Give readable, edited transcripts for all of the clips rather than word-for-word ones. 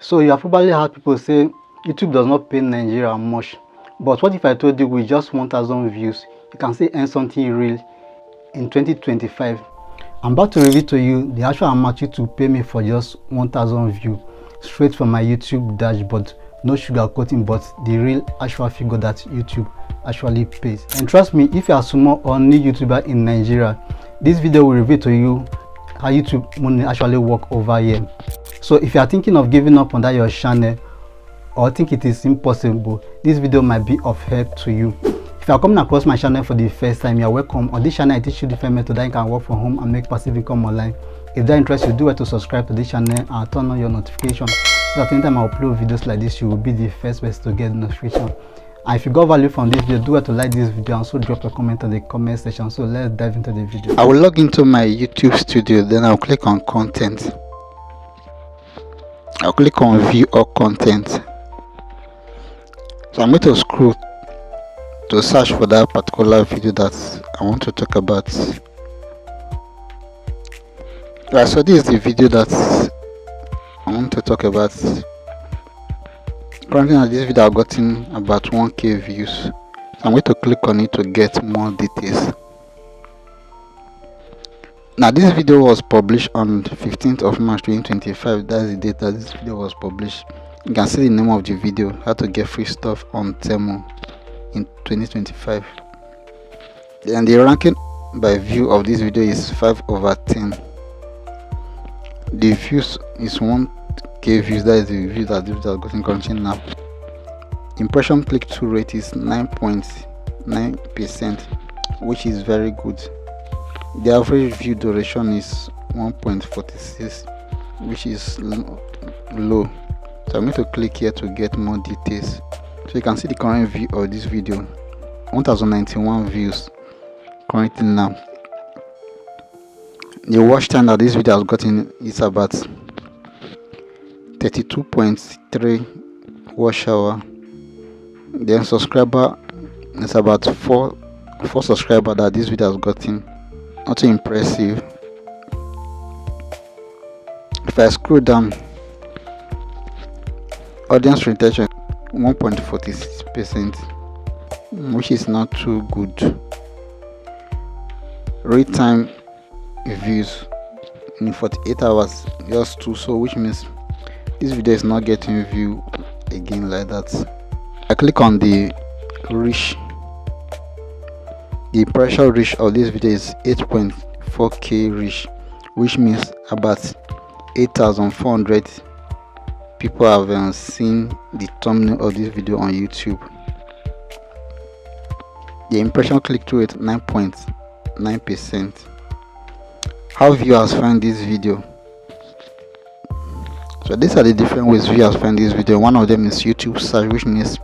So you have probably heard people say YouTube does not pay Nigeria much, but what if I told you with just 1,000 views you can still earn something real in 2025? I'm about to reveal to you the actual amount YouTube pay me for just 1,000 views straight from my YouTube dashboard. No sugarcoating, but the real actual figure that YouTube actually pays. And trust me, if you are small or new YouTuber in Nigeria, this video will reveal to you how YouTube money actually work over here. So if you are thinking of giving up on that your channel or think it is impossible, this video might be of help to you. If you are coming across my channel for the first time, you are welcome. On this channel I teach you different methods that you can work from home and make passive income online. If that interests you, do well to subscribe to this channel and turn on your notifications so that anytime I upload videos like this, you will be the first person to get the notification. And if you got value from this video, do well to like this video and also drop a comment in the comment section. So let's dive into the video. I will log into my YouTube studio, then I'll click on content. I'll click on view all content. So I'm going to scroll to search for that particular video that I want to talk about. Right, so this is the video that I want to talk about. Currently on this video I've gotten about 1k views. So I'm going to click on it to get more details. Now this video was published on 15th of March 2025. That's the date that this video was published. You can see the name of the video, how to get free stuff on Temu in 2025. And the ranking by view of this video is 5/10. The views is 1k views. That is the view that this video has gotten currently now. Impression click-through rate is 9.9%, which is very good. The average view duration is 1.46, which is low. So I'm going to click here to get more details. So you can see the current view of this video, 1091 views currently now. The watch time that this video has gotten is about 32.3 watch hour. Then subscriber is about 4 subscribers that this video has gotten. Not too impressive. If I scroll down, audience retention 1.46%, which is not too good. Read time views in 48 hours just 2, so which means this video is not getting view again like that. I click on the reach. The impression reach of this video is 8.4k reach, which means about 8,400 people have seen the thumbnail of this video on YouTube. The impression click-through rate 9.9%. How viewers find this video? So these are the different ways viewers find this video. One of them is YouTube search, which means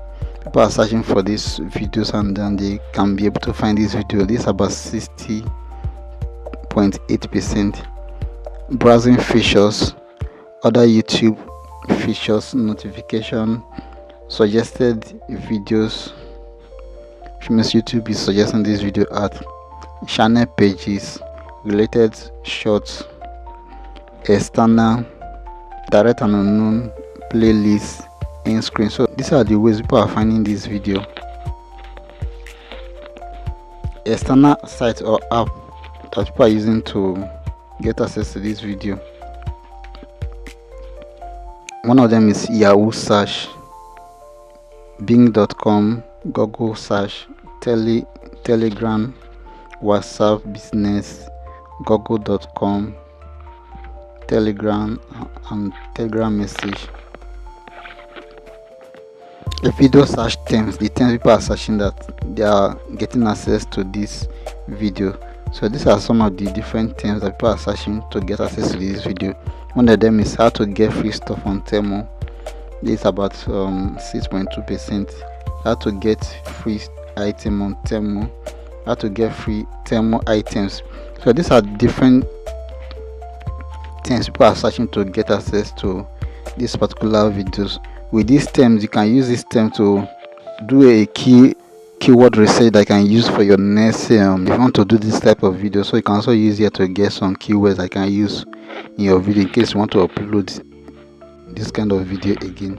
people are searching for these videos and then they can be able to find this video. This is about 60.8%. Browsing features, other YouTube features, notification, suggested videos, which means YouTube is suggesting this video at channel pages, related shorts, external, direct and unknown, playlist, in screen. So these are the ways people are finding this video. External site or app that people are using to get access to this video. One of them is Yahoo search, Bing.com, Google search, Telegram, WhatsApp business, Google.com, Telegram and Telegram message. The video search terms, the terms people are searching that they are getting access to this video. So these are some of the different terms that people are searching to get access to this video. One of them is how to get free stuff on Temu. This is about 6.2%. How to get free item on Temu. How to get free Temu items. So these are different terms people are searching to get access to these particular videos. With these terms, you can use this term to do a keyword research that you can use for your next if you want to do this type of video. So you can also use here to get some keywords that you can use in your video in case you want to upload this kind of video again.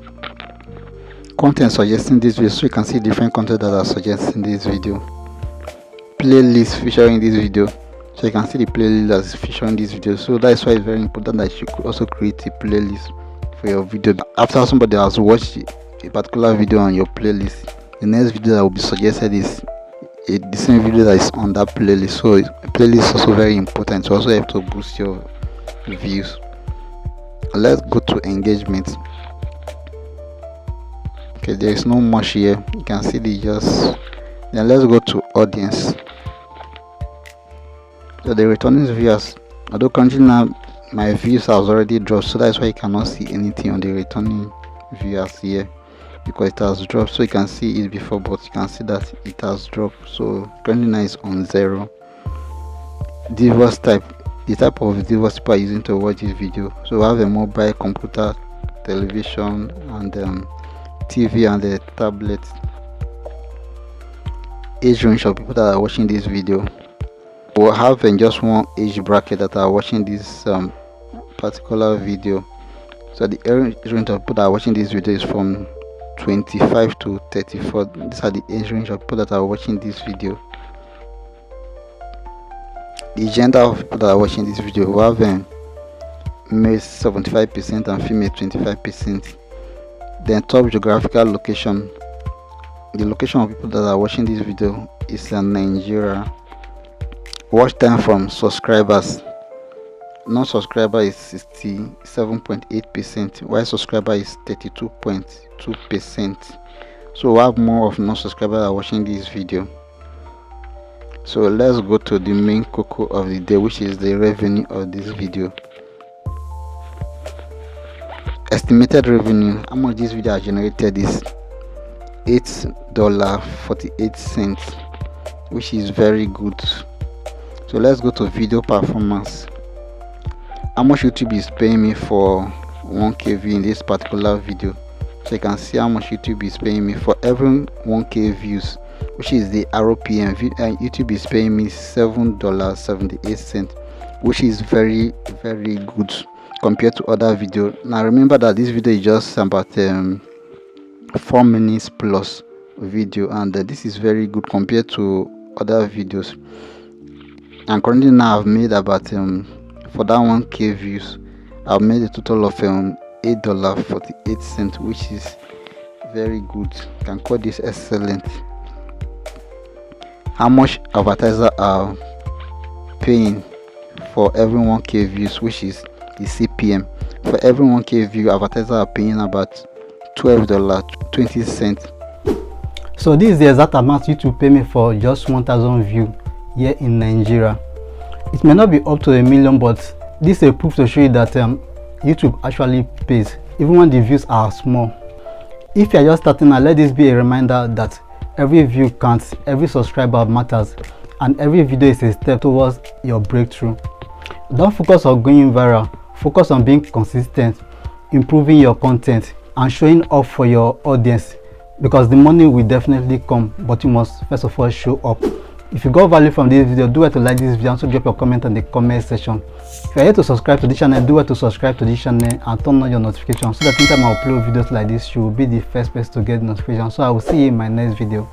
Content suggesting this video, so you can see different content that are suggesting this video. Playlist featuring this video, so you can see the playlist that's featuring this video. So that's why it's very important that you could also create a playlist for your video. After somebody has watched a particular video on your playlist, the next video that will be suggested is the same video that is on that playlist. So playlist is also very important to also help to boost your views. Let's go to engagement. Okay, there is no much here, you can see the just. Then let's go to audience. So the returning viewers, although currently now my views has already dropped, so that's why you cannot see anything on the returning viewers here, because it has dropped. So you can see it before, but you can see that it has dropped. So currently now is on 0. Device type, the type of device people are using to watch this video. So we have a mobile, computer, television, and TV, and a tablet. Age range of people that are watching this video, we'll have just one age bracket that are watching this particular video. So the age range of people that are watching this video is from 25 to 34. These are the age range of people that are watching this video. The gender of people that are watching this video, we have male 75% and female 25%. Then top geographical location, the location of people that are watching this video is in Nigeria. Watch time from subscribers, non-subscriber is 67.8%, while subscriber is 32.2%. so we have more of non-subscribers that are watching this video. So let's go to the main cocoa of the day, which is the revenue of this video. Estimated revenue, how much this video has generated is $8.48, which is very good. So let's go to video performance. How much YouTube is paying me for 1k view in this particular video. So you can see how much YouTube is paying me for every 1k views, which is the RPM. YouTube is paying me $7.78, which is very good compared to other video. Now remember that this video is just about 4 minutes plus video, and this is very good compared to other videos. And currently now I've made about for that 1k views, I've made a total of $8.48, which is very good. You can call this excellent. How much advertisers are paying for every 1k views, which is the CPM. For every 1k view, advertisers are paying about $12.20. So this is the exact amount YouTube pay me for just 1,000 views here in Nigeria. It may not be up to 1 million, but this is a proof to show you that YouTube actually pays even when the views are small. If you are just starting out, let this be a reminder that every view counts, every subscriber matters, and every video is a step towards your breakthrough. Don't focus on going viral, focus on being consistent, improving your content, and showing up for your audience, because the money will definitely come, but you must first of all show up. If you got value from this video, do it to like this video and also drop your comment in the comment section. If you are here to subscribe to this channel, do it to subscribe to this channel and turn on your notifications so that anytime I upload videos like this, you will be the first person to get notifications. So I will see you in my next video.